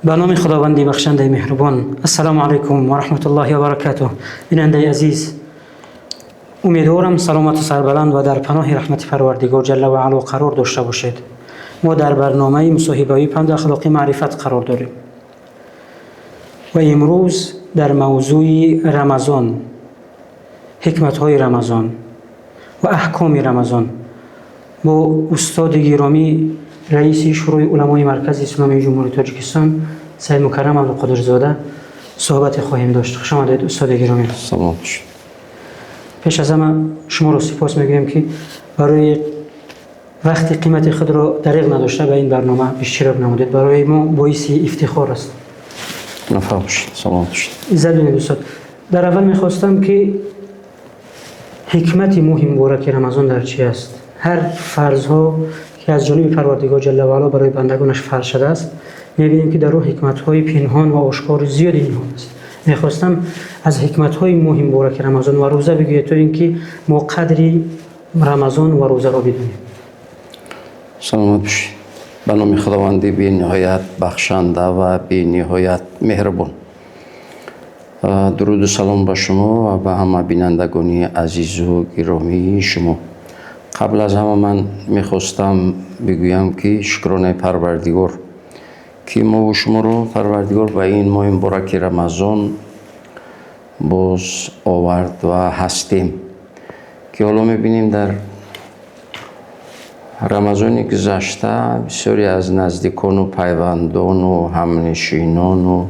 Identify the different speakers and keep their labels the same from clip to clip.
Speaker 1: به نام خداوند بخشنده مهربان. السلام علیکم و رحمت الله و برکاته. بیننده عزیز، امیدوارم سلامت و سربلند و در پناه رحمت پروردگار جل و علا قرار داشته باشید. ما در برنامه مصاحبه‌ای پند اخلاقی معرفت قرار داریم و امروز در موضوع رمضان، حکمت‌های رمضان و احکام رمضان با استاد گرامی رئیس شورای علمای مرکز اسلامی جمهوری تاجیکستان سید مکرم عبدالقادرزاده صحبت خواهیم داشت. خوش آمدید استاد گرامی.
Speaker 2: سلام.
Speaker 1: پیش از همه شما را سپاس میگویم که برای وقتی قیمت خود را دریغ نداشته به این برنامه اشتراک نمودید. برای ما باعث افتخار است.
Speaker 2: نفع باشید. سلام باشید.
Speaker 1: عزت بینید استاد. در اول میخواستم که حکمت مهم مبارک رمضان در چی است؟ هر فرض‌ها که از جانب پروردگار جل و علا برای بندگانش فرض شده است، می‌بینیم که در او حکمت‌های پنهان و آشکار زیاد اینها است. می‌خواستم از حکمت‌های مهم مبارک رمضان و روزه بگویید تا اینکه ما قدری رمضان و روزه را بدونیم.
Speaker 2: سلامت باشید. به نام خداوند بی نهایت بخشنده و بی نهایت مهربان. درود و سلام به شما و به همه بینندگان عزیز و گرامی شما. قبل از همه من میخواستم بگویم که شکرانه پروردگار که ما و شما رو پروردگار به این ماه مبارک رمضان باز آورد و هستیم که حالا میبینیم در رمضان گذشته بسیاری از نزدیکان و پیوندان و همنشینان و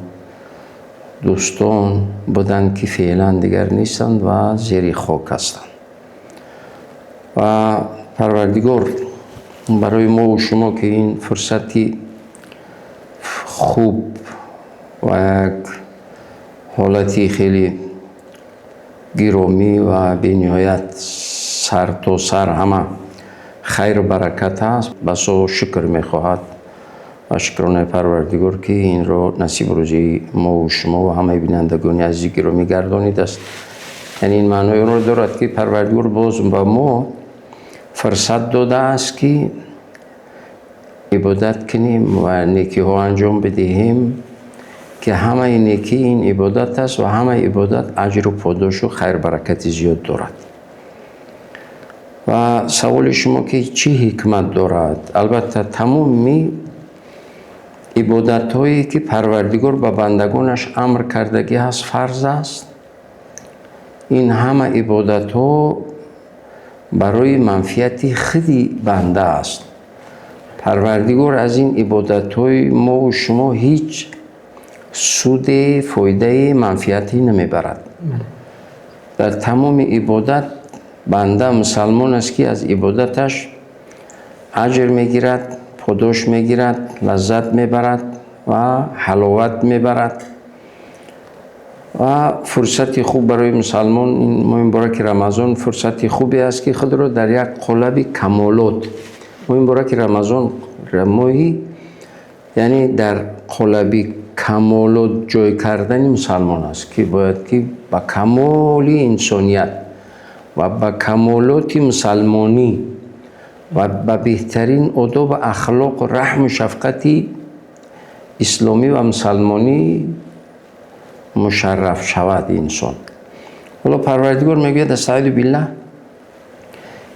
Speaker 2: دوستان بودند که فعلا دیگر نیستند و زیر خاک هستند و پروردگار برای ما و شما که این فرصتی خوب و یک حالتی خیلی گرامی و بی نهایت سر تا سر همه خیر و برکت است، بسا شکر میخواهد و شکرانه پروردگار که این را نصیب روزی ما و شما و همه بینندگان عزیز گرامی گردانید است. یعنی این معنای اون را دارد که پروردگار باز به ما فرصت داده است که عبادت کنیم و نیکی ها انجام بدهیم که همه نیکی این عبادت است و همه عبادت اجر و پاداش و خیر برکت زیاد دارد. و سوال شما که چی حکمت دارد؟ البته تمامی عبادت هایی که پروردگار به بندگانش امر کردگی هست فرض است. این همه عبادت ها برای منفعت خودی بنده است. پروردگار از این عبادت های ما و شما هیچ سود فایده منفعتی نمیبرد. در تمام عبادت بنده مسلمان است که از عبادتش اجر میگیرد، پاداش میگیرد، لذت میبرد و حلاوت میبرد و فرصتی خوب برای مسلمان این ماه مبارک رمضان فرصتی خوبی است که خود را در یک قالب کمالات، ماه مبارک رمضان ماهی یعنی در قالب کمالات جای کردن مسلمان است که باید که با کمال انسانیت و با کمالات مسلمانی و با بهترین آداب اخلاق و رحم و شفقتی اسلامی و مسلمانی مشرف شود انسان. حالا پروردگار میگوید استعیذ بالله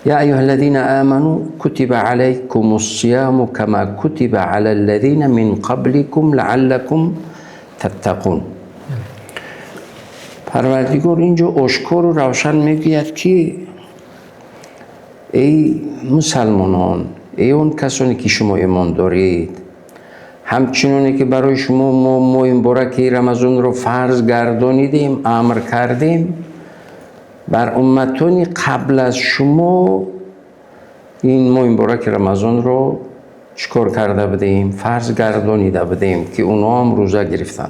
Speaker 2: یا ایها الذین آمنوا کتب علیکم الصیام کما کتب علی الذین من قبلکم لعلکم تتقون. پروردگار اینجا آشکار و روشن میگوید که ای مسلمانان، ای اون کسانی که شما ایمان دارید، همچنانی که برای شما ما ماه مبارک رمضان رو فرض گردانیدیم، امر کردیم، بر امتانی قبل از شما این ماه مبارک رمضان رو چکار کرده بدیم؟ فرض گردانیده بدیم که اونا هم روزه گرفتن.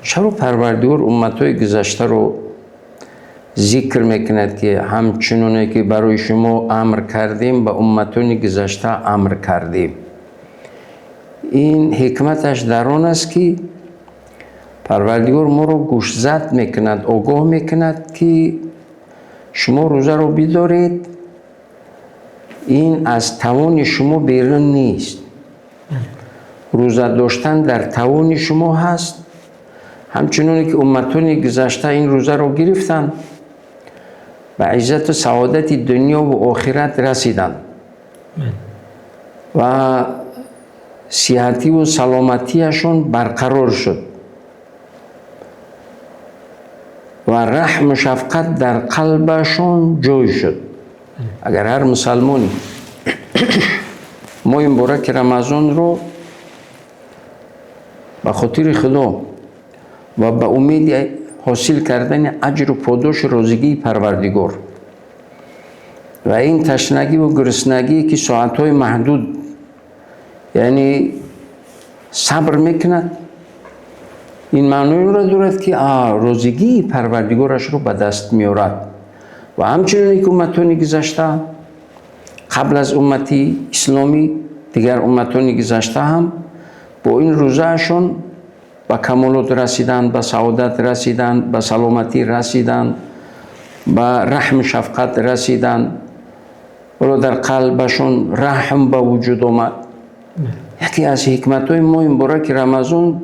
Speaker 2: چرا پروردگار امتهای گذشته رو ذکر میکند که همچنانی که برای شما امر کردیم به امتانی گذشته امر کردیم؟ این حکمتش در آن است که پروردگار ما رو گوشزد میکند، آگاه میکند که شما روزه رو بدارید، این از توان شما بیرون نیست. روزه داشتن در توان شما هست، همچنانی که امتان گذشته این روزه رو گرفتن به عزت و سعادت دنیا و آخرت رسیدن و صحتی و سلامتیشون برقرار شد و رحم و شفقت در قلبشون جای شد. اگر هر مسلمانی ماه مبارک رمضان رو به خاطر خدا و به امید حاصل کردن اجر و پاداش روزگی پروردگار و این تشنگی و گرسنگی که ساعتهای محدود یعنی صبر میکند، این معنی را دارد که روزگی پروردگارش رو به دست میارد. و همچنین که امتانی گذشته قبل از امتی اسلامی دیگر امتانی گذشته هم با این روزهشون به کمالات رسیدن، به سعادت رسیدن، به سلامتی رسیدن، به رحم شفقت رسیدن و در قلبشون رحم به وجود آمد. یکی از حکمت‌های ماه مبارک رمضان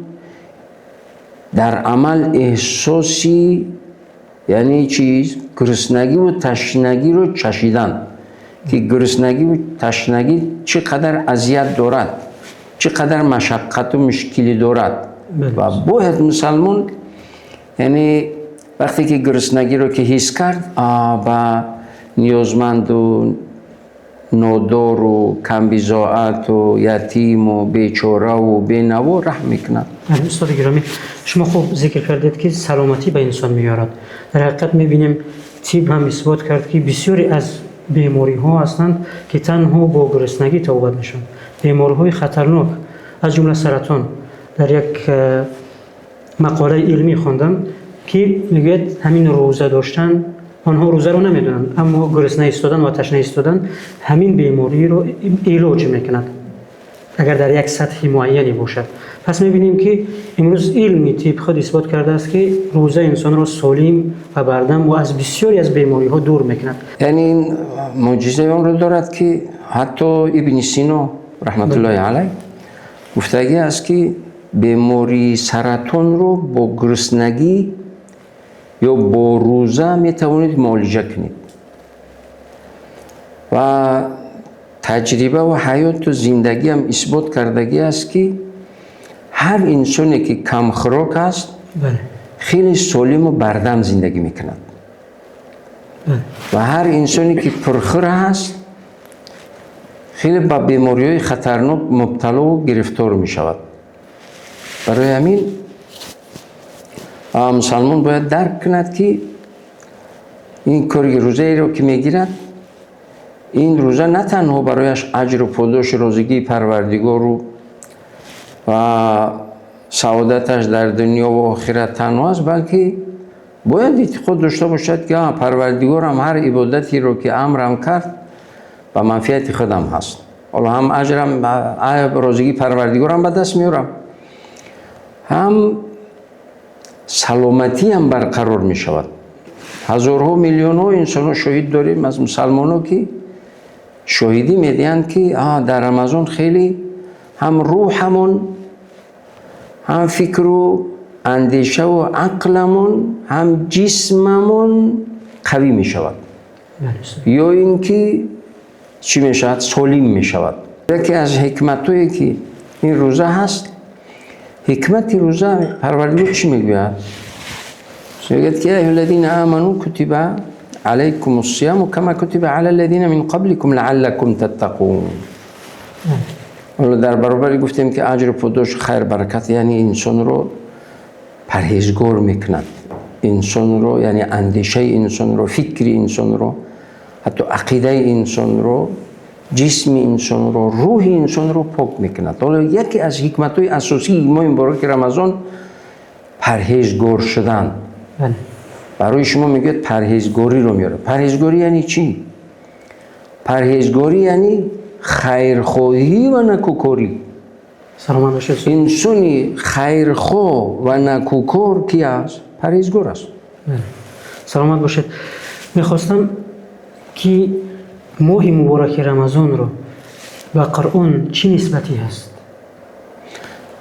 Speaker 2: در عمل احساسی یعنی چیز گرسنگی و تشنگی رو چشیدن که گرسنگی و تشنگی چقدر اذیت دارد، چقدر مشقت و مشکلی دارد و باید مسلمان یعنی وقتی که گرسنگی رو که حس کرد با نیازمند و نادار و کمبزاعت و یتیم و بیچاره و بینوا رحم میکند.
Speaker 1: استاد گرامی، شما خوب ذکر کردید که سلامتی به انسان میارد. در حقیقت میبینیم طب هم اثبات کرد که بسیاری از بیماری ها هستند که تنها با گرسنگی توبت میشن. بیماری های خطرناک از جمله سرطان. در یک مقاله علمی خواندم که میگوید همین روزه داشتن، آنها روزه رو نمیدونن اما گرسنه ایستادن و تشنه ایستادن همین بیماری رو علاج میکند اگر در یک سطح معینی باشد. پس میبینیم که امروز علمی طب خود اثبات کرده است که روزه انسان را سالم و بردم و از بسیاری از بیماری ها دور میکند.
Speaker 2: یعنی این معجزه اون رو دارد که حتی ابن سینا رحمت الله علیه گفتگی است که بیماری سرطان رو با گرسنگی یا با روزه می توانید معالجه کنید و تجربه و حیات و زندگی هم اثبات کردگی است که هر انسانی که کم خوراک است خیلی سالم و بردم زندگی میکند و هر انسانی که پرخور است خیلی با بیماری‌های خطرناک مبتلا و گرفتار می شود. برای همین مسلمان باید درک کند که این کاری روزه رو که میگیرد این روزه نه تنها برایش اجر و پاداش روزگی پروردگار و سعادتش در دنیا و آخرت تنها است، بلکه باید اعتقاد داشته باشد که پروردگار هم هر عبادتی رو که امرم کرد و منفعت خودم هست. حالا هم اجرم روزگی پروردگارم به دست میارم، هم سلامتی هم برقرار می شود. هزارها میلیون ها انسان ها شهید داریم از مسلمان ها که شهیدی میدهند که در رمضان خیلی هم روحمون هم فکر و اندیشه و عقلمون هم جسممون قوی می شود یا اینکه چی می شود؟ سالم می شود. یکی از حکمتایی که این روزه هست، حکمت روزه پروردگار چی میگوید؟ میگوید که ایها الذین آمنوا کتب علیکم الصیام کما کتب علی الذین من قبلکم لعلکم تتقون. حالا در برابر گفتیم که اجر و پاداش خیر برکت یعنی انسان رو پرهیزگار میکند، انسان رو یعنی اندیشه انسان رو، فکر انسان رو، حتی عقیده انسان رو، جسم انسان رو، روح انسان رو پاک میکند. حالا یکی از حکمت‌های اساسی ماه مبارک رمضان پرهیزگار شدن. برای شما میگه پرهیزگاری رو میاره. پرهیزگاری یعنی چی؟ پرهیزگاری یعنی خیرخواهی و نکوکاری.
Speaker 1: سلام باشید.
Speaker 2: انسانی خیرخواه و نکوکار کی است؟ پرهیزگار است.
Speaker 1: سلامت باشید. میخواستم که ماه مبارک رمضان رو با قرآن چی نسبتی هست؟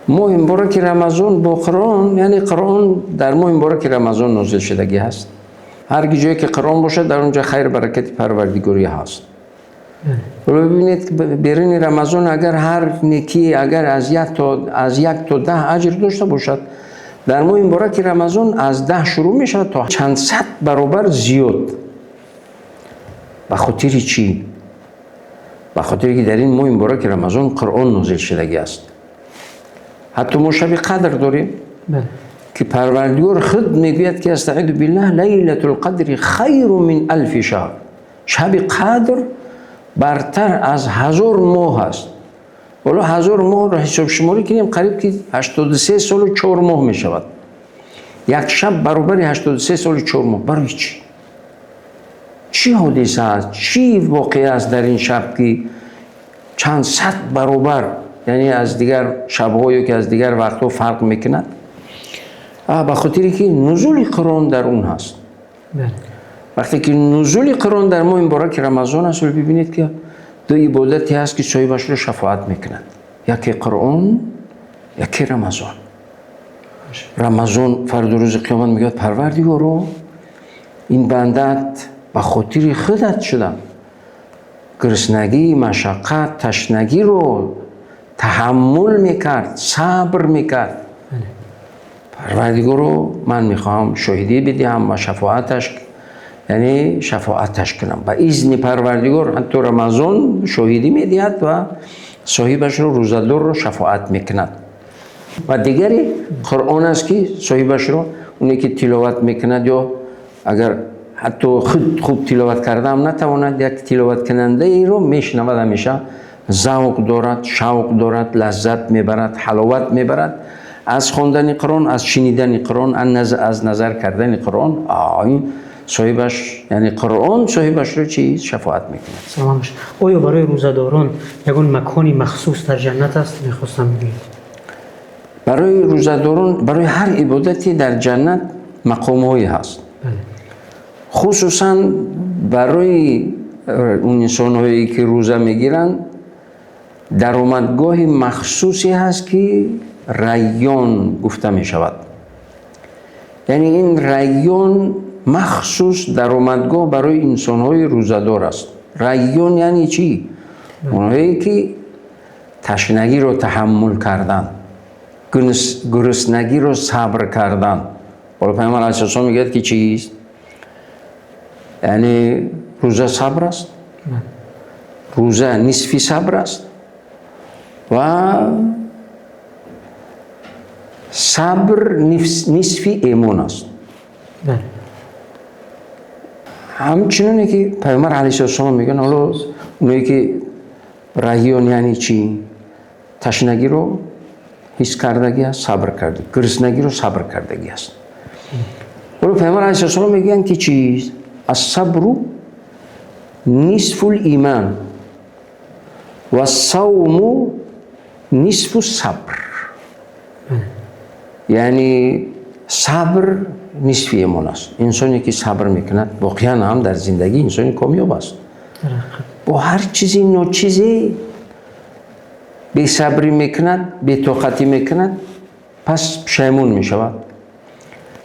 Speaker 2: ماه مبارک رمضان با قرآن، یعنی قرآن در ماه مبارک رمضان نازل شدگی هست. هر جایی که قرآن باشه در اونجا خیر برکت پروردگاری هست. ولی ببینید برین رمضان اگر هر نیکی اگر از یک تا 10 اجر داشته باشد، در ماه مبارک رمضان از 10 شروع میشه تا چند صد برابر زیاد. به خاطر چی؟ به خاطر که در این ماه مبارک رمضان قرآن نازل شدگی است. حتی ما شب قدر داریم که پروردگار خود میگوید که استعیذ بالله لیلة القدر خیر من 1000 شهر. شب قدر برتر از 1000 ماه است. ولی 1000 ماه را حساب شماری کنیم قریب که 83 سال و 4 ماه می شود. یک شب برابر 83 سال و 4 ماه. برای چی؟ چی حادثه است؟ چی واقعه است در این شب که چند صد برابر، یعنی از دیگر شب‌هایی که از دیگر وقت‌ها فرق میکند؟ به خاطری که نزول قرآن در اون هست. وقتی که نزول قرآن در ماه مبارک رمضان است، ببینید که دو عبادتی هست که صاحبش رو شفاعت میکند. یکی قرآن، یکی رمضان. رمضان فردا روز قیامت میگه پروردگارا این بندت به خاطر خودت شدم، گرسنگی، مشقت، تشنگی رو تحمل میکرد، صبر میکرد. پروردگارو من میخوام شهیدی بدیم و شفاعتش، یعنی شفاعتش کنم. با اذن پروردگار حتی رمضان شهیدی میدهد و صاحبش رو روزدار رو شفاعت میکند. و دیگری قرآن است که صاحبش رو اونی که تلاوت میکند یا اگر حتی خود خوب تلاوت کرده هم نتواند، یک تلاوت کننده ای رو میشنود همیشه ذوق دارد، شوق دارد، لذت میبرد، حلاوت میبرد از خواندن قرآن، از شنیدن قرآن، از نظر کردن قرآن. این صاحبش، یعنی قرآن صاحبش رو چی شفاعت میکنه.
Speaker 1: سلامش. آیا برای روزداران یگون مکانی مخصوص در جنت است؟ میخواستم بگید.
Speaker 2: برای روزداران، برای هر عبادتی در جنت مقام‌هایی هست. خصوصا برای اون انسان‌هایی که روزه میگیرن درآمدگاه مخصوصی هست که ریان گفته می شود. یعنی این ریان مخصوص درآمدگاه برای انسان‌های روزه‌دار است. ریان یعنی چی؟ اونهایی که تشنگی رو تحمل کردن، گرسنگی رو صبر کردن. ولی پیامبر علیه السلام میگه که چیست؟ یعنی روزه صبر است، روزه نصفی صبر است و صبر نصفی ایمان است. همچنانه که پیامبر علیه السلام میگن حالا اونایی که ریان یعنی چی؟ تشنگی رو حس کردگی است، صبر کردگی، گرسنگی رو صبر کردگی است. ولی پیامبر علیه السلام میگن که چی؟ الصبر نصف الایمان و الصوم نصف الصبر. یعنی صبر نصف ایمان است. انسانی که صبر میکند واقعا هم در زندگی انسانی کامیاب است. با هر چیزی ناچیزی بی صبری میکند، بی طاقتی میکند، پس پشیمون میشود.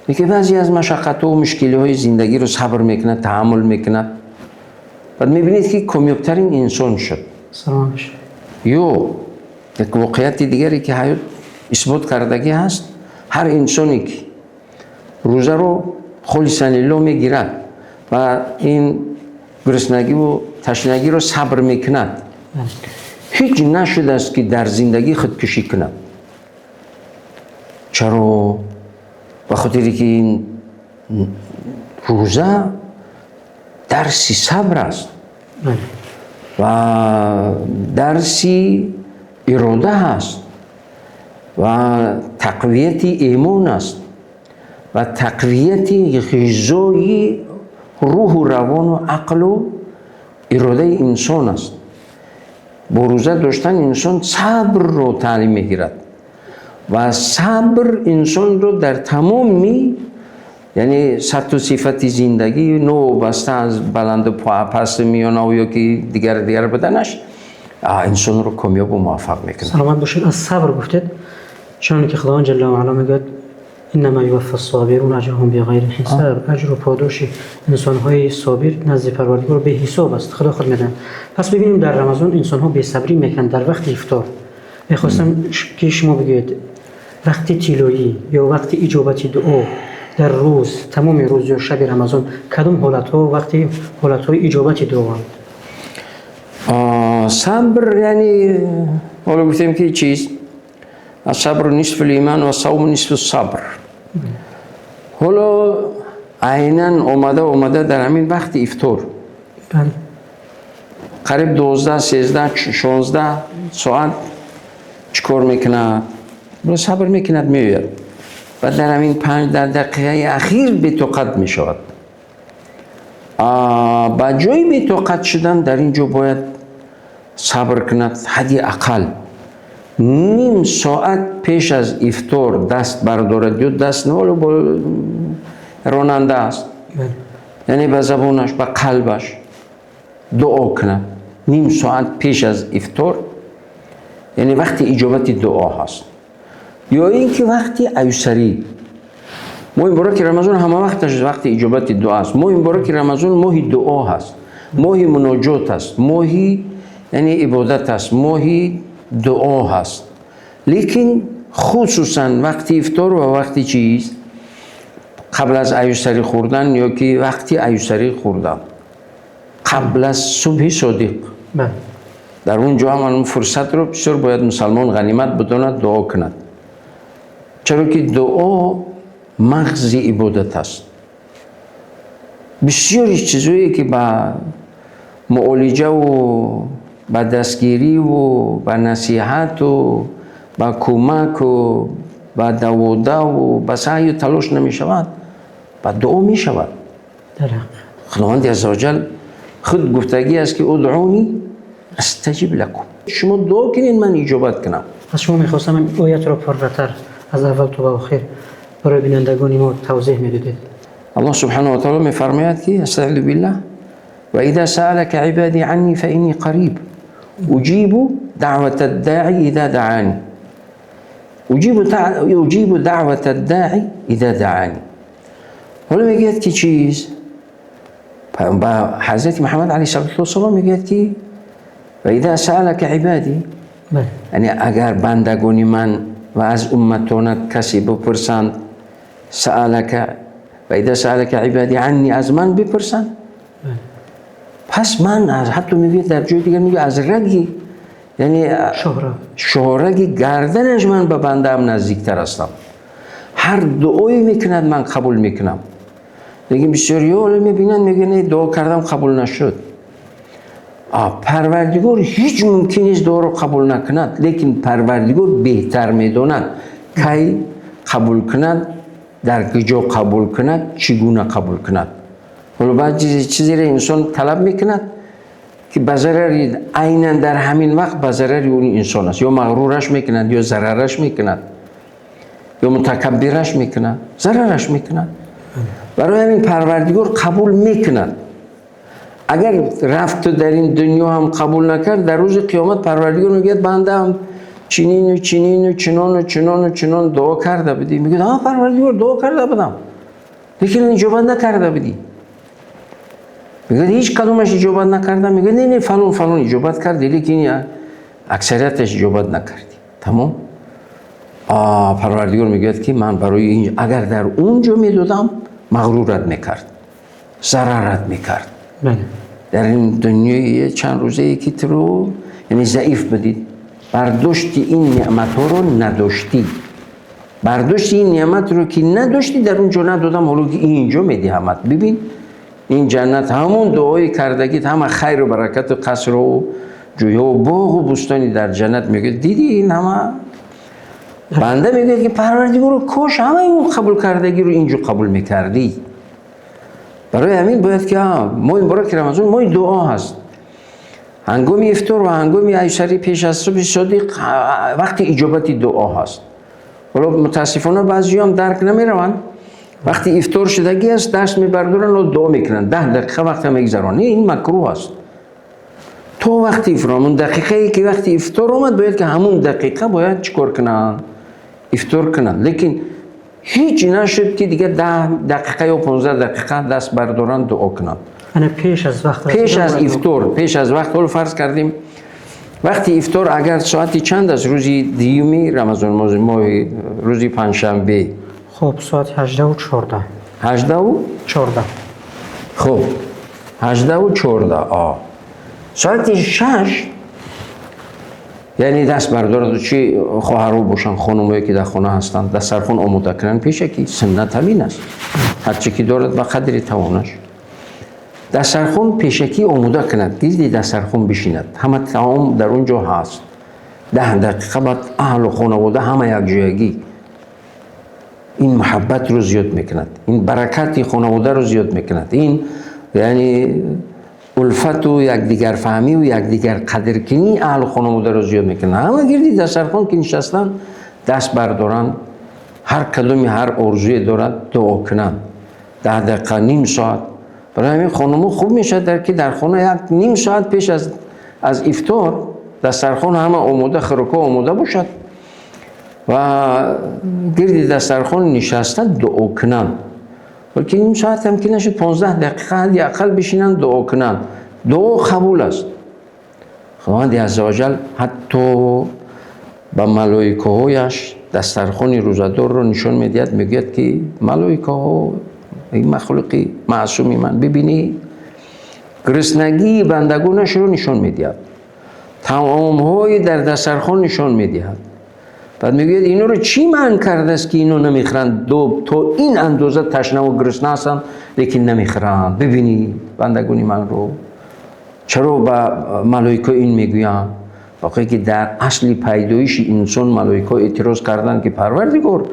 Speaker 2: میگه بعضی از مشقت و مشکلی های زندگی رو صبر میکند، تحمل میکند، بعد میبینید که کامیابترین انسان شد.
Speaker 1: سلامش.
Speaker 2: یا یک واقعیت دیگری که حیات اثبات کردگی هست، هر انسانی که روزه رو خالصاً لله میگیرد و این گرسنگی و تشنگی رو صبر میکند، هیچ نشده است که در زندگی خودکشی کند. چرا؟ به خاطری که این روزه درسی صبر است و درسی اراده است و تقویت ایمان است و تقویت غذای روح و روان و عقل و اراده انسان است. با روزه داشتن انسان صبر رو تعلیم میگیرد و صبر انسان رو در تمامی، یعنی سطح و صفت زندگی نو بسته از بلند و پست میانه و یا که دیگر بدنش انسان رو کامیاب و موفق میکنه.
Speaker 1: سلامت باشید. از صبر گفتید. چون که خداوند جل و علا میگه انما یوفی الصابرون اجرهم بغیر حساب. اجر و پاداش انسان‌های صابر نزد پروردگار به حساب است، خدا خود میدن. پس ببینیم در رمضان انسان‌ها بی‌صبری میکنن در وقت افطار. میخواستم که شما بگید وقت طلوعی یا وقت اجابت دعا در روز، تمام روز یا شب رمضان، کدام حالت‌ها وقتی حالت‌های اجابت دعا هستند؟
Speaker 2: صبر یعنی حالا گفتیم که چیز الصبر نصف الایمان و الصوم نصف الصبر. حالا عیناً اومده در همین وقت افطار قریب 12 13 16 ساعت چیکار میکند؟ صبر میکند میاد و در همین 5 دقیقه اخیر بی‌طاقت میشود. با جای بی‌طاقت شدن در اینجا باید صبر کند. حدی اقل نیم ساعت پیش از افطار دست بردارد یا دست نه راننده است، یعنی به زبانش به قلبش دعا کند نیم ساعت پیش از افطار، یعنی وقت اجابت دعا هست. یا اینکه وقتی ایسری، ماه مبارک رمضان همه وقتش وقت اجابت دعا است. ماه مبارک رمضان ماه دعا هست، ماه مناجات است، ماهی یعنی عبادت است، ماهی دعا هست. لیکن خصوصا وقتی افطار و وقتی چیز قبل از ایسری خوردن یا که وقتی ایسری خوردن قبل از صبح صادق، در اونجا هم فرصت رو بسیار باید مسلمان غنیمت بداند دعا کند، چرا که دعا مغز عبادت است. بسیاری چیزایی که با معالجه و با دستگیری و با نصیحت و با کمک و با دووده و با سعی و تلاش نمی شود، با دعا می شود. خداوند عزوجل خود گفتگی است که ادعونی استجب لکم، شما دعا کنین من اجابت کنم.
Speaker 1: از شما میخواستم این آیت را پررتر از اول تا آخر برای بینندگان ما توضیح میدید.
Speaker 2: الله سبحانه و تعالی میفرماید که استعذ بالله و اذا سألك عبادي عني فإني قريب اجيب دعوة الداعي اذا دعاني، اجيب دعوة الداعي اذا دعاني. حالا میگه که چیز با حضرت محمد علیه السلام میگه که و اذا سألك عبادي، یعنی اگر بندگان من و از امتانت کسی بپرسند، سألك و اذا سألك عبادي عني، از من بپرسند، پس من از حتی میگه در جای دیگر میگه از رگی یعنی شهرگی گردنش من به بنده هم نزدیکتر هستم. هر دعایی میکند من قبول میکنم. لیکن بسیاری ها میبینن میگن نه دعا کردم قبول نشد. پروردگار هیچ ممکن نیست دعا رو قبول نکند، لیکن پروردگار بهتر میداند کی قبول کند، در کجا قبول کند، چگونه قبول کند. حالا بعد چیزی را انسان طلب میکند که به ضرر عیناً در همین وقت به ضرر اون انسان است، یا مغرورش میکند یا ضررش میکند یا متکبرش میکند، ضررش میکند. برای همین پروردگار قبول میکند. اگر رفت در این دنیا هم قبول نکرد، در روز قیامت پروردگار میگه بنده هم چنین و چنین و چنان و چنان و چنان دعا کرده بدی. میگه پروردگار دعا کرده بدم لیکن اجابت نکرده بدی. میگه هیچ کدومش اجابت نکردم. میگه نه فلان اجابت کردی لیکن اکثریتش اجابت نکردی. تمام. پروردگار میگه که من برای این اگر در اونجا میدادم مغرورت میکرد، ضررت میکرد. در این دنیای چند روزه که تو یعنی ضعیف بدید، برداشت این نعمت ها رو نداشتی، برداشت این نعمت رو که نداشتی در اونجا ندادم، حالا که اینجا میدی همت. ببین این جنت همون دعای کردگیت، همه خیر و برکت و قصر و جویا و باغ و بستانی در جنت میگه دیدی این همه. بنده میگه که پروردگار رو کاش همه اون قبول کردگی رو اینجا قبول میکردی. برای همین باید که ماه مبارک رمضان ماه دعا هست. هنگام افطار و هنگام ایسری پیش از صبح صادق وقت اجابت دعا هست. حالا متاسفانه بعضی هم درک نمیروند. وقتی افطار شدگی است دست میبردارن و دعا میکنن، 10 دقیقه وقت میگذرانه. این مکروه است. تو وقتی افطار، همون دقیقه ای که وقتی افطار اومد باید که همون دقیقه باید چیکار کنن؟ افطار کنند. لیکن هیچ نشد که دیگه 10 دقیقه یا 15 دقیقه دست بردارن دعا کنند.
Speaker 1: یعنی پیش از وقت
Speaker 2: پیش از افطار، پیش از وقت رو فرض کردیم وقتی افطار اگر ساعتی چند است؟ روزی دیومی رمضان ماه روزی پنجشنبه.
Speaker 1: خب ساعت 18 و 14.
Speaker 2: 18 و
Speaker 1: 14.
Speaker 2: خب 18 و 14 ساعت 6 یعنی دست بردارد چی خواهرها باشن خانمایی که در خانه هستند دسترخوان آماده کنن پیشکی سنت همین است. هرچی که دارد به قدر توانش دسترخوان پیشکی آماده کند، گرد دسترخوان بشیند، همه طعام در اونجا هست. 10 دقیقه بعد اهل و خانواده همه یک جایگی این محبت رو زیاد میکند، این برکت خانواده رو زیاد میکند، این یعنی الفت و یکدیگر فهمی و یکدیگر قدرکنی اهل خانواده رو زیاد میکنه. همه گردی دسترخوان که نشستن دست بردارن، هر کدومی هر آرزویی دارد دعا کنن. 10 دقیقه نیم ساعت برای همین خانم‌ها خوب میشه در که در خانه یک نیم ساعت پیش از افطار دسترخوان همه آماده، خوراک‌ها آماده باشد و گردی دسترخوان نشستن دعا کنن. بلکه نیم ساعت هم که نشد 15 دقیقه حداقل بشینن دعا کنن. دعا قبول است. خداوند عزوجل حتی با ملائکه هایش دسترخوان روزدار رو نشان میدهد، میگوید که ملائکه ها این مخلوقی معصومی من ببینید گرسنگی بندگانش رو نشان میدهد، طعام های در دسترخوان نشان میدهد. بعد میگوید اینو رو چی منع کرده است که اینو نمیخورند؟ تو این اندازه تشنه و گرسنه هستند لیکن نمیخورند. ببینید بندگان من رو. چرا به ملائکه این میگویند؟ واقعی که در اصل پیدایش انسان ملائکه اعتراض کردند که پروردگار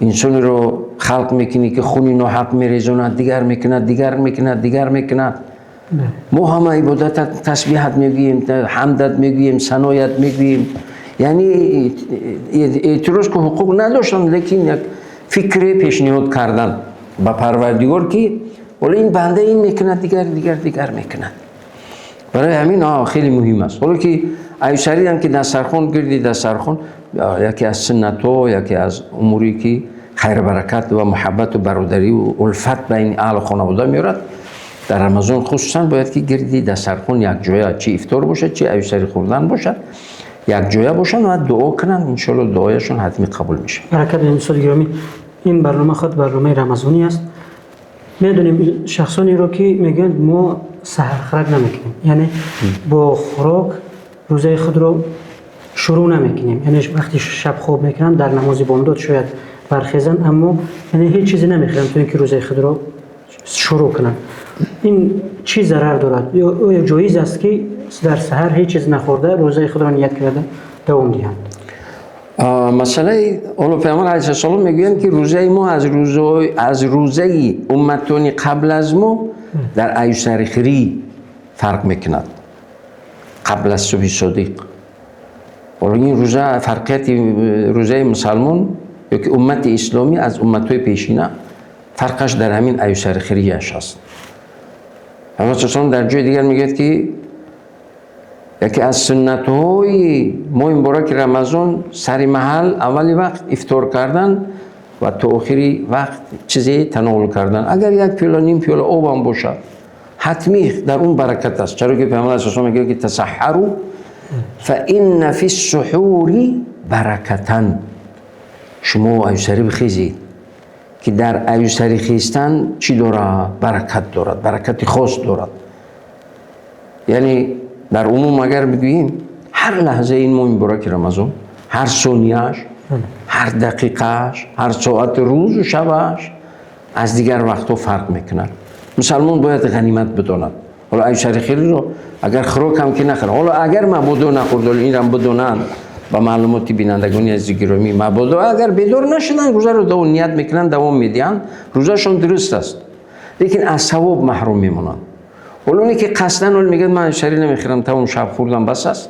Speaker 2: انسان رو خلق میکنی که خونی ناحق میریزاند، دیگر میکند. ما همه عبادت تسبیحت میگوییم، حمدت میگوییم، ثنایت میگوییم. یعنی اعتراض که حقوق نداشتن لیکن یک فکر پیشنهاد کردن با پروردگار که ولی این بنده این میکند دیگر میکند. برای همین خیلی مهم است. ولی که ایسری هم که دسترخوان گردی دسترخوان یکی از سنت ها، یکی از اموری که خیر برکت و محبت و برادری و الفت بین اهل خانواده میارد. در رمضان خصوصا باید که گردی دسترخوان یک جای چه افطار باشد چه ایسری خوردن باشد یک جای باشن و دعا کنن، انشالله دعایشون حتمی قبول میشه.
Speaker 1: برکت انسان گرامی، این برنامه خود برنامه رمضانی است. میدونیم شخصانی رو که میگن ما سحر خوراک نمیکنیم، یعنی با خوراک روزه خود رو شروع نمیکنیم، یعنی وقتی شب خواب میکنن در نماز بامداد شاید برخیزن اما یعنی هیچ چیزی نمیخورن تا اینکه روزه خود رو شروع کنن. این چی ضرر دارد یا جایز است که در سحر هیچ چیز نخورده روزه خود را نیت کرده دوام دهند؟
Speaker 2: مسئله اولو پیامبر علیه السلام میگویند که روزه ما از روزه امتانی قبل از ما در ایسر خیری فرق میکند قبل از صبح صادق. ولی این روزه فرقیت روزه مسلمان یا که امت اسلامی از امتهای پیشینه فرقش در همین ایسر خیریش است. پیامبر در جای دیگر میگه که یکی از سنت های ماه مبارک رمضان سری محل اولی وقت افطار کردن و تا آخری وقت چیزی تناول کردن. اگر یک پیاله نیم پیاله آب هم باشه حتمی در اون برکت است. چرا که پیامبر اساسا میگه که تسحروا فان فی السحور برکتا، شما ایسری بخیزید که در ایسری خیستن چی دارد؟ برکت دارد، برکت خاص دارد. یعنی در عموم اگر بگوییم هر لحظه این ماه مبارک رمضان، هر ثانیه‌اش، هر دقیقه‌اش، هر ساعت روز و شبش از دیگر وقت‌ها فرق می‌کند. مسلمان باید غنیمت بداند. حالا ایسر خیری رو اگر خوراک هم که نخوره، حالا اگر مبادا نخورد، این هم بدونند با معلوماتی بینندگانی از گرامی مبادا اگر بیدار نشدن روزه رو دوام نیت میکنن دوام میدین روزهشون درست است لیکن از ثواب محروم میمونن. ولی اونی که قصدن میگن من شری نمیخورم تا اون شب خوردم بس است،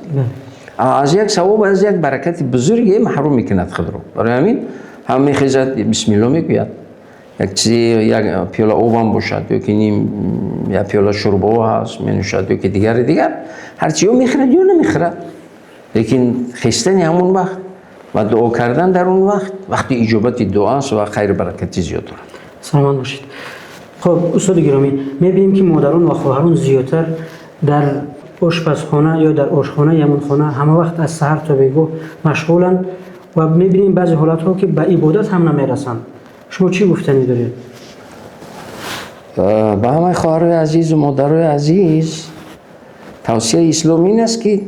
Speaker 2: از یک ثواب از یک برکت بزرگی محروم میکند خود رو. برای همین هم میخیزد بسم الله میگوید، یک چیزی یک پیاله آب هم باشد یا که نیم یک پیاله شوربه هست مینوشد یا که دیگر هر چیو میخورد یا نمیخورد، لیکن خستنی همون وقت و دعا کردن در اون وقتی اجابت دعاست و خیر برکتی زیاد دارد.
Speaker 1: سلامت باشید. خب استاد گرامی، می‌بینیم که مادران و خواهران زیادتر در آشپزخانه یا در آشخانه یمنخانه همه وقت از سحر تا بیگاه مشغولند و می‌بینیم بعضی حالت‌ها که به عبادت هم نمی‌رسند. شما چی گفتنی دارید؟
Speaker 2: به همه خواهرای عزیز و مادرای عزیز توصیه اسلامی این است که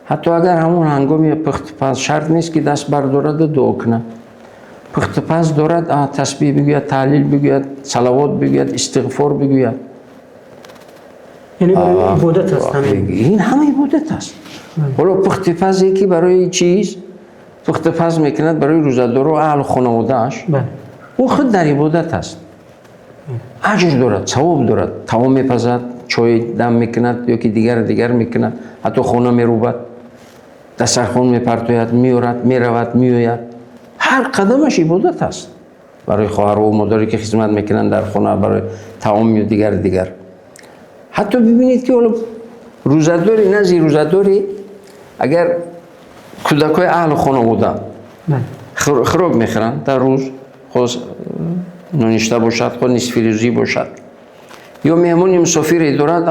Speaker 2: حتی اگر همون هنگام پخت پز شرط نیست که دست بردارد و دعا کنه. پخت پز دارد تسبیح بگوید، تهلیل بگوید، صلوات بگوید، استغفار بگوید.
Speaker 1: یعنی برای عبادت است همین.
Speaker 2: این همه عبادت است. حالا پخت پز یکی برای چیز پخت پز میکند برای روزه‌دار و اهل خانواده‌اش. او خود در عبادت است. اجر دارد، ثواب دارد. تمام میپزد، چای دم میکند یا که دیگر میکند، حتی خانه میروبد، دسترخوان میپرتوید، میورد، میرود، میآید. هر قدمش عبادت است. برای خواهر و مادری که خدمت میکنند در خانه، برای تمام یا دیگر. حتی ببینید که روزه‌داری نزی روزه‌داری اگر کودکای اهل خانواده خوراک میخورند در روز، خود نانشته باشد، خود نصف روزی باشد، یا مهمونی مسافری دارد،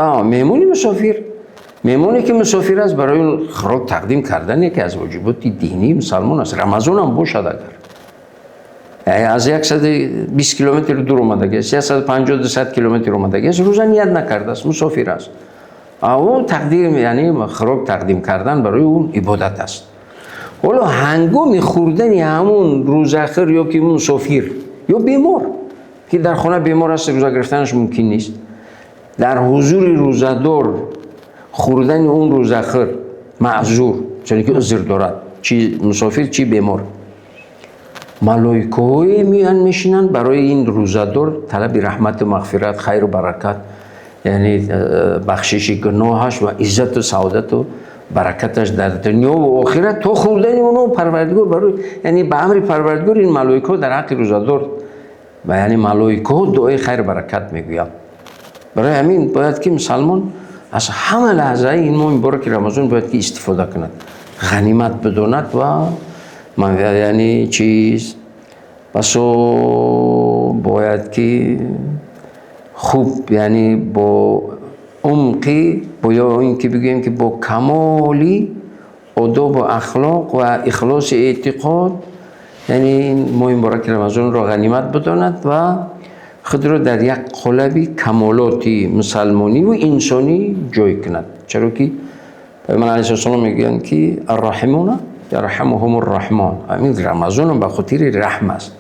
Speaker 2: مهمونی که مسافر است برای اون خوراک تقدیم کردن یکی از واجبات دینی مسلمان است. رمضان هم باشد اگر از 120 کیلومتر دور اومده است، 150-200 کیلومتر اومده است، روزه نیت نکرده است، مسافر است. او تقدیم یعنی خوراک تقدیم کردن برای اون عبادت است. حالا هنگام خوردن همون روزاخر یا که مسافر یا بیمار که در خانه بیمار است، روزه گرفتنش ممکن نیست، در حضور روزه‌دار خوردن اون روزاخر معذور، چون که عذر دارد، چی مسافر چی بیمار، ملائکه میان میشینند برای این روزه‌دار طلب رحمت و مغفرت، خیر و برکت، یعنی بخشش گناهش و عزت و سعادت و برکتش در دنیا و آخرت تا خوردن اونو پروردگار برای، یعنی به امر پروردگار این ملائکه در حق روزه‌دار و یعنی ملائکه دعای خیر برکت میگویند. برای همین باید که مسلمان از همه لحظه این ماه مبارک رمضان باید که استفاده کند، غنیمت بداند و یعنی چیز پس باید که خوب یعنی با عمقی یا این که بگوییم که با کمالی آداب و اخلاق و اخلاص اعتقاد یعنی این ماه مبارک رمضان را غنیمت بداند و خود را در یک قالب کمالاتی مسلمانی و انسانی جای کند. چرا که پیامبر علیه السلام میگن که الرحمون یرحمهم الرحمن، همین رمضان به خاطر رحم است.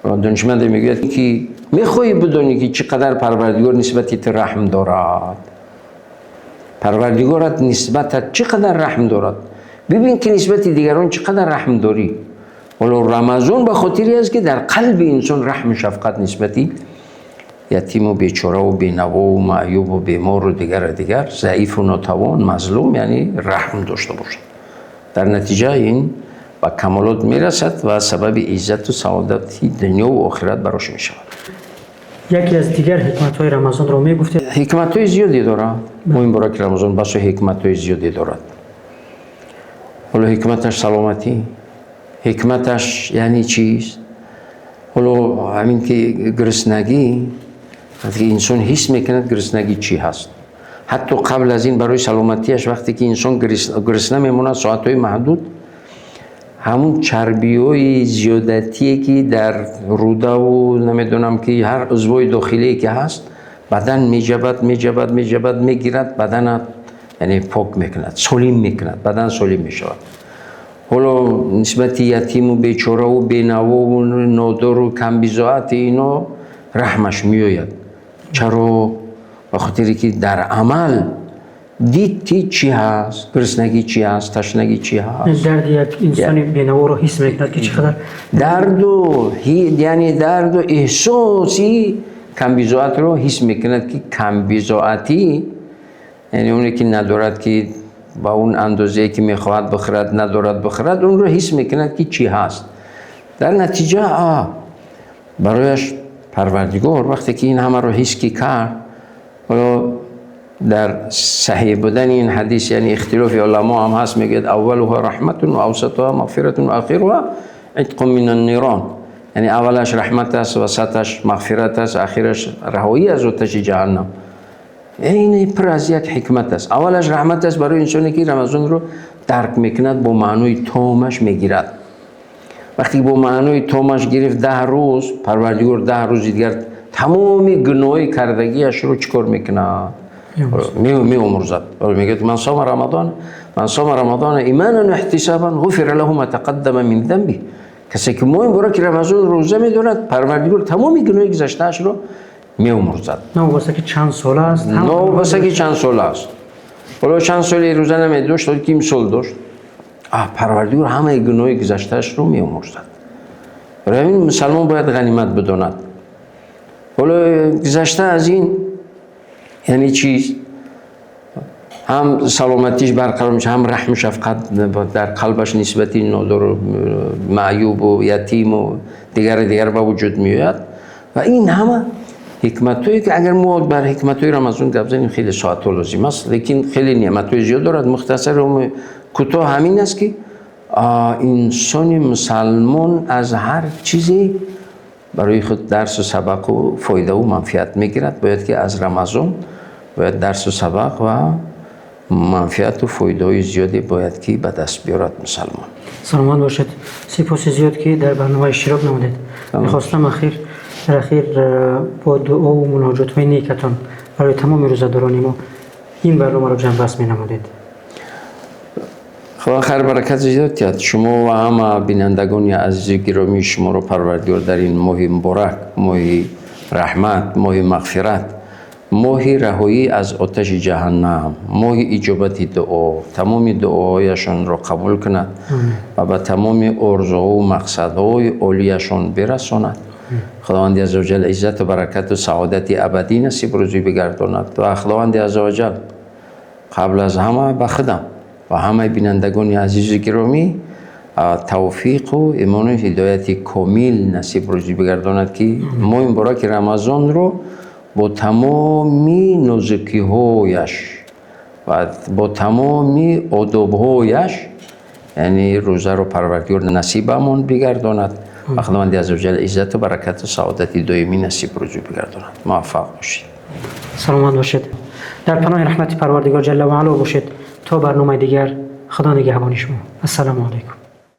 Speaker 2: دانشمند میگوید که میخوای بدونی که چقدر پروردگار نسبت رحم دارد، پروردگارت نسبت چقدر رحم دارد، ببین که نسبت دیگران چقدر رحم داری. ولی رمضان به خاطری است که در قلب انسان رحم شفقت نسبتی یتیم و بیچاره و بینوا و معیوب و بیمار و دیگر ضعیف و ناتوان مظلوم یعنی رحم داشته باشد. در نتیجه این به کمالات میرسد و سبب عزت و سعادت دنیا و آخرت براش میشود.
Speaker 1: یکی از دیگر حکمت‌های رمضان را میگفتید.
Speaker 2: حکمت‌های زیادی دارد. ماه مبارک رمضان بس حکمت‌های زیادی دارد. حالا حکمتش سلامتی، حکمتش یعنی چیست؟ حالا همین که گرسنگی، وقتی انسان حس میکند گرسنگی چی هست، حتی قبل از این برای سلامتیش وقتی که انسان گرسنه میموند ساعت‌های محدود، همون چربی‌های زیادتی که در روده و نمیدونم که هر عضوی داخلی که هست بدن میجبد میگیرد، بدن یعنی پاک میکند، سالم میکند، بدن سالم میشود. حالا نسبت یتیم و بیچاره و بینوا و نادار و کمبیزاعت اینا رحمش میآید. چرا؟ به خاطری که در عمل دید چی هست، گرسنگی چی هست، تشنگی چی هست.
Speaker 1: درد یک انسانی بینوا رو حس میکند که چقدر
Speaker 2: درد و احساسی کمبیزاعت رو حس میکند که کمبیزاعتی یعنی اونی که ندارد که با اون اندازه‌ای که میخواهد بخورد ندارد بخورد، اون رو حس میکند که چی هست. در نتیجه برایش پروردگار وقتی که این همه رو حس کی کرد، حالا در صحیح بودن این حدیث یعنی اختلاف علما هم هست، میگه اولها رحمت و اوسطها مغفرت و آخرها عتق من النیران، یعنی اولش رحمت است، وسطش مغفرت است، آخرش رهایی از آتش جهنم. این پر از یک حکمت است. اولش رحمت است برای انسانی که رمضان رو درک میکند، با معنای تامش میگیرد. وقتی با معنای تامش گرفت 10 روز، پروردگار 10 روز دیگر تمامی گناه کردگیش رو چیکار میکنه؟ می امرزد. میگه من صام رمضان ایمانا و احتسابا غفر له ما تقدم من ذنبه. کسی که مهم برای که رمضان روزه میدارد، پروردگار تمامی گناه گذشته‌اش رو می امرزد.
Speaker 1: نه واسه که چند سال است،
Speaker 2: نه واسه که چند سال است. ولی چند سالی روزه نمیداشت، تا که سال داشت، پروردگار همه گناه گذشته‌اش رو می امرزد. برای همین مسلمان باید غنیمت بداند. ولی گذشته از این یعنی چیز، هم سلامتیش برقرار میشه، هم رحم و شفقت در قلبش نسبتی نادر و معیوب و یتیم و دیگر به وجود میاد. و این همه حکمتایی که اگر ما بر حکمتای رمضان گپ بزنیم خیلی ساعت لازم است، لیکن خیلی نعمتای زیاد دارد. مختصر و کوتاه همین است که انسان مسلمان از هر چیزی برای خود درس و سبق و فایده و منفعت میگیرد. باید که از رمضان باید درس و سبق و منفعت و فایده های زیادی باید که به دست بیارد مسلمان.
Speaker 1: سلامت باشد. سپاس زیاد که در برنامه اشتراک نمودید. میخواستم اخیر با دعا و مناجات های نیکتان برای تمام روزداران ما این برنامه را جمع بسط می نمودید.
Speaker 2: خدا خیر برکت زیاد کرد. شما و همه بینندگان عزیز گرامی شما رو پروردگار در این ماه مبارک، ماه رحمت، ماه مغفرت، ماه رهایی از آتش جهنم، ماه اجابت دعا، تمام دعاهایشان را قبول کند و به تمام آرزوها و مقصدهای عالیشان برساند. خداوند عزوجل عزت و برکت و سعادت ابدی نصیب روزی بگرداند. و خداوند عزوجل قبل از همه به خودم و همه بینندگان عزیز گرامی توفیق و ایمان و هدایت کامل نصیب روزی بگرداند که ماه مبارک رمضان رو با تمامی نازکی هایش و با تمامی آداب هایش یعنی روزه رو پروردگار نصیبمون بگرداند و خداوند عزوجل عزت و برکت و سعادت دائمی نصیب روزی بگرداند. موفق باشید.
Speaker 1: سلامت باشید. در پناه رحمت پروردگار جل و علا باشید. تا برنامه دیگر، خدا نگهبان شما. السلام علیکم.